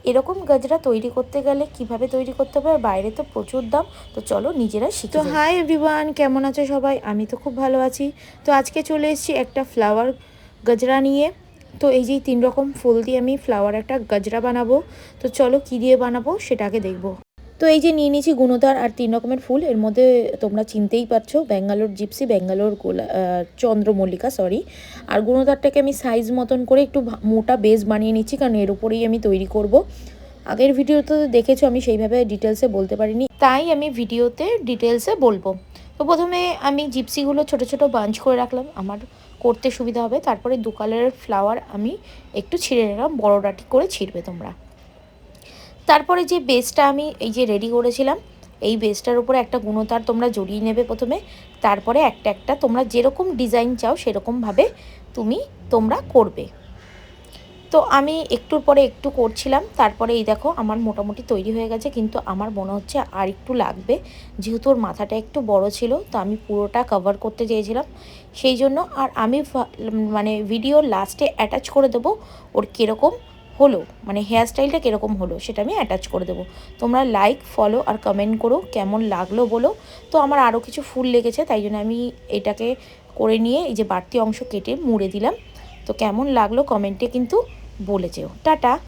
এরকম গজরা তৈরি করতে গেলে কিভাবে তৈরি করতে হবে, বাইরে তো প্রচুর দাম, তো চলো নিজেরা শিখে। তো হাই এভরিওয়ান, কেমন আছে সবাই? আমি তো খুব ভালো আছি। তো আজকে চলে এসেছি একটা ফ্লাওয়ার গজরা নিয়ে। তো এই যে 3 রকম ফুল দিয়ে আমি ফ্লাওয়ার একটা গজরা বানাবো। তো চলো কী দিয়ে বানাবো সেটাকে দেখবো। তো এই যে নিয়ে নিয়েছি গুণতার আর 3 রকমের ফুল। এর মধ্যে তোমরা চিনতেই পারছো ব্যাঙ্গালোর জিপসি, ব্যাঙ্গালোর চন্দ্রমল্লিকা সরি। আর গুণতারটাকে আমি সাইজ মতন করে একটু মোটা বেস বানিয়ে নিচ্ছি, কারণ এর উপরেই আমি তৈরি করব। আগের ভিডিওতে দেখেছো আমি সেইভাবে ডিটেলসে বলতে পারিনি, তাই আমি ভিডিওতে ডিটেলসে বলবো। তো প্রথমে আমি জিপসিগুলো ছোট ছোট বাঞ্চ করে রাখলাম, আমার করতে সুবিধা হবে। তারপরে 2 কালারের ফ্লাওয়ার আমি একটু ছিঁড়ে নিলাম, বড় ডাটি করে ছিঁড়বে তোমরা। তারপরে যে বেসটা আমি এই যে রেডি করেছিলাম, এই বেসটার উপরে একটা গুণতার তোমরা জড়িয়ে নেবে প্রথমে। তারপরে একটা একটা তোমরা যেরকম ডিজাইন চাও সেরকমভাবে তোমরা করবে। তো আমি একটুর পরে একটু করছিলাম। তারপরে এই দেখো আমার মোটামুটি তৈরি হয়ে গেছে, কিন্তু আমার মনে হচ্ছে আর একটু লাগবে, যেহেতু ওর মাথাটা একটু বড় ছিল। তো আমি পুরোটা কভার করতে চেয়েছিলাম সেই জন্য। আর আমি মানে ভিডিওর লাস্টে অ্যাটাচ করে দেবো ওর কীরকম হলো, মানে হেয়ার স্টাইলটা কীরকম হলো সেটা আমি অ্যাটাচ করে দেবো। তোমরা লাইক, ফলো আর কমেন্ট করো কেমন লাগলো বলো। তো আমার আরও কিছু ফুল লেগেছে, তাই জন্য আমি এটাকে করে নিয়ে এই যে বাড়তি অংশ কেটে মুড়ে দিলাম। তো কেমন লাগলো কমেন্টে কিন্তু বলে যেও। টাটা।